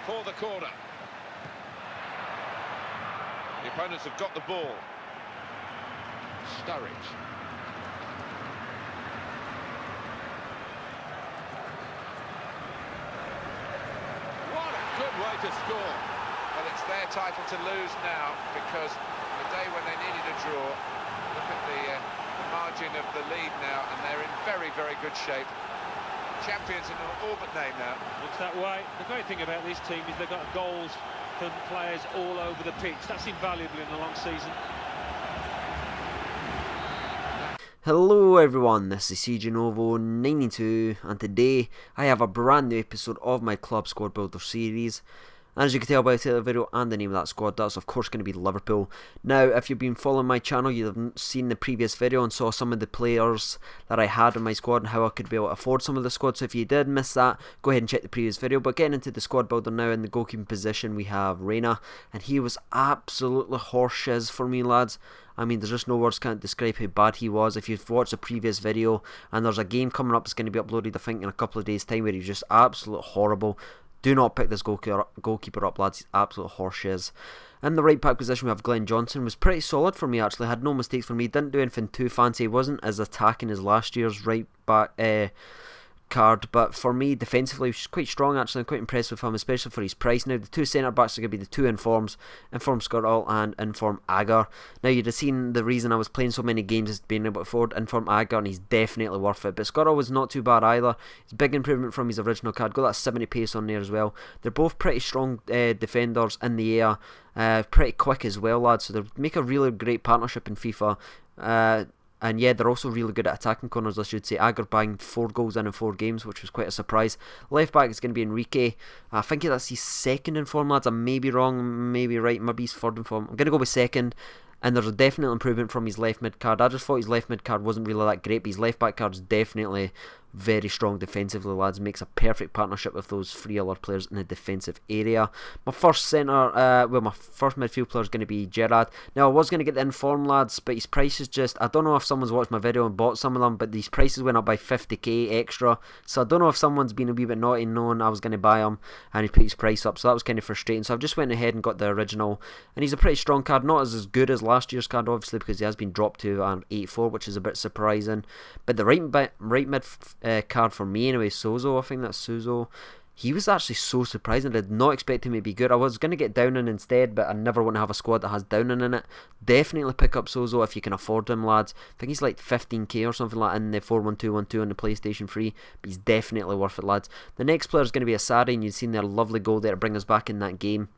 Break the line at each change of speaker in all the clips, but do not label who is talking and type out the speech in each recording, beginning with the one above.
for the corner. The opponents have got the ball. Sturridge. What a good way to score. Well, it's their title to lose now, because the day when they needed a draw, look at the margin of the lead now, and they're in very, very good shape. Champions in all but name now.
Looks that way. The great thing about this team is they've got goals from players all over the pitch. That's invaluable in a long season.
Hello everyone, this is CJNovo92 and today I have a brand new episode of my Club Squad Builder series. And as you can tell by the title of the video and the name of that squad, that's of course going to be Liverpool. Now, if you've been following my channel, you've seen the previous video and saw some of the players that I had in my squad and how I could be able to afford some of the squad. So if you did miss that, go ahead and check the previous video. But getting into the squad builder now, in the goalkeeping position we have Reina, and he was absolutely horseshiz for me, lads. I mean, there's just no words can't describe how bad he was. If you've watched the previous video, and there's a game coming up that's going to be uploaded I think in a couple of days time where he's just absolutely horrible. Do not pick this goalkeeper up, lads. He's absolute horseshiz. In the right back position we have Glenn Johnson. Was pretty solid for me actually. Had no mistakes for me. Didn't do anything too fancy. He wasn't as attacking as last year's right back card, but for me defensively he was quite strong actually. I'm quite impressed with him, especially for his price. Now the two centre backs are going to be the two Inform Skirtle and Inform Agar. Now you'd have seen the reason I was playing so many games is being able to afford Inform Agar, and he's definitely worth it. But Skirtle was not too bad either. It's a big improvement from his original card. Got that 70 pace on there as well. They're both pretty strong defenders in the air, pretty quick as well, lads, so they make a really great partnership in FIFA. And yeah, they're also really good at attacking corners, I should say. Agar banged 4 goals in 4 games, which was quite a surprise. Left back is going to be Enrique. I think that's his second in form, lads. I may be wrong, maybe right, maybe he's third in form. I'm going to go with second. And there's a definite improvement from his left mid card. I just thought his left mid card wasn't really that great, but his left back card is definitely very strong defensively, lads. Makes a perfect partnership with those 3 other players in the defensive area. My first centre, my first midfield player is going to be Gerrard. Now I was going to get the Inform, lads, but his price is just, I don't know if someone's watched my video and bought some of them, but these prices went up by 50k extra. So I don't know if someone's been a wee bit naughty knowing I was going to buy him and he put his price up, so that was kind of frustrating. So I've just went ahead and got the original, and he's a pretty strong card, not as good as last year's card obviously, because he has been dropped to an 84, which is a bit surprising. But the right mid card for me anyway, Sozo, I think that's Suzo. He was actually so surprising. I did not expect him to be good. I was going to get Downing instead, but I never want to have a squad that has Downing in it. Definitely pick up Sozo if you can afford him, lads. I think he's like 15k or something like that in the 41212 on the PlayStation 3, but he's definitely worth it, lads. The next player is going to be Asari, and you've seen their lovely goal there to bring us back in that game.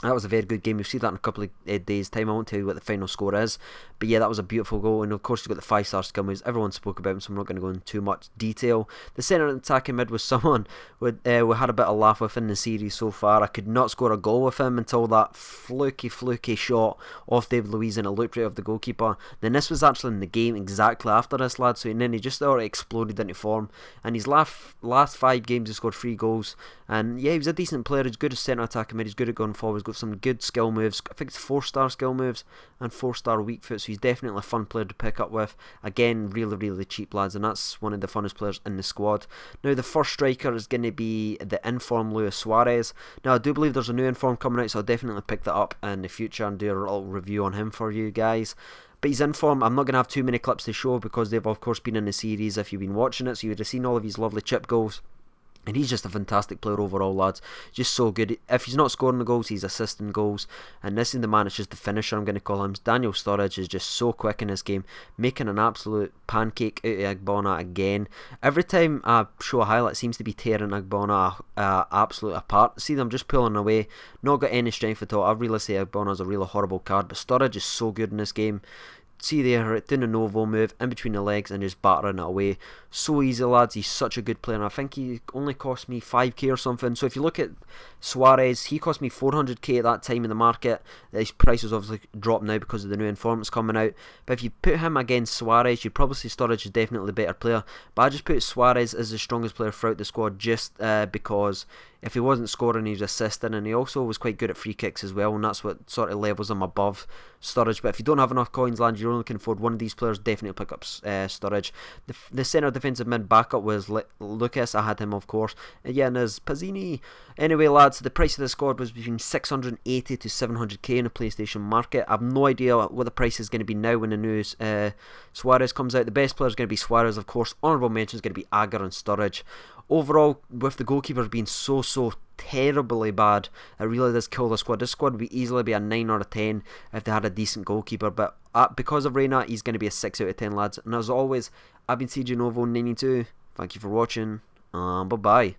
That was a very good game. You'll see that in a couple of days time. I won't tell you what the final score is, but yeah, that was a beautiful goal. And of course you've got the 5-star skill moves. Everyone spoke about him, so I'm not going to go into too much detail. The centre attacking mid was someone we had a bit of laugh with in the series so far. I could not score a goal with him until that fluky shot off David Luiz, and it looked right off the goalkeeper. Then this was actually in the game exactly after this, lad. So and then he just already exploded into form, and his last 5 games he scored 3 goals. And yeah, he was a decent player. He's good as centre attacking mid. He's good at going forward. He's got some good skill moves. I think it's 4-star skill moves and 4-star weak foot, so he's definitely a fun player to pick up with. Again, really cheap, lads, and that's one of the funnest players in the squad. Now the first striker is going to be the Inform SUAREZ. Now I do believe there's a new Inform coming out, so I'll definitely pick that up in the future and do a little review on him for you guys. But he's Inform. I'm not going to have too many clips to show because they've of course been in the series if you've been watching it, so you would have seen all of his lovely chip goals. And he's just a fantastic player overall, lads. Just so good. If he's not scoring the goals, he's assisting goals. And this is the man, it's just the finisher, I'm going to call him. Daniel Sturridge is just so quick in this game, making an absolute pancake out of Agbona again. Every time I show a highlight, it seems to be tearing Agbona absolutely apart. See them just pulling away, not got any strength at all. I really say Agbona is a really horrible card, but Sturridge is so good in this game. See there, doing a Novo move in between the legs and just battering it away. So easy, lads. He's such a good player, and I think he only cost me 5k or something. So if you look at Suarez, he cost me 400k at that time in the market. His price has obviously dropped now because of the new informants coming out. But if you put him against Suarez, you'd probably see Sturridge is definitely the better player. But I just put Suarez as the strongest player throughout the squad just because if he wasn't scoring, he was assisting, and he also was quite good at free kicks as well, and that's what sort of levels him above Sturridge. But if you don't have enough coins, land, you're only can afford one of these players, definitely pick up Sturridge. The centre defensive mid backup was Lucas. I had him, of course. And yeah, and there's Pazzini. Anyway, lads, the price of the squad was between 680 to 700k in the PlayStation market. I have no idea what the price is going to be now when the new Suarez comes out. The best player is going to be Suarez, of course. Honourable mention is going to be Agar and Sturridge. Overall, with the goalkeepers being so terribly bad, it really does kill the squad. This squad would easily be a 9 out of 10 if they had a decent goalkeeper, but because of Reina, he's going to be a 6 out of 10, lads. And as always, I've been CJ Novo 92. Thank you for watching, bye bye.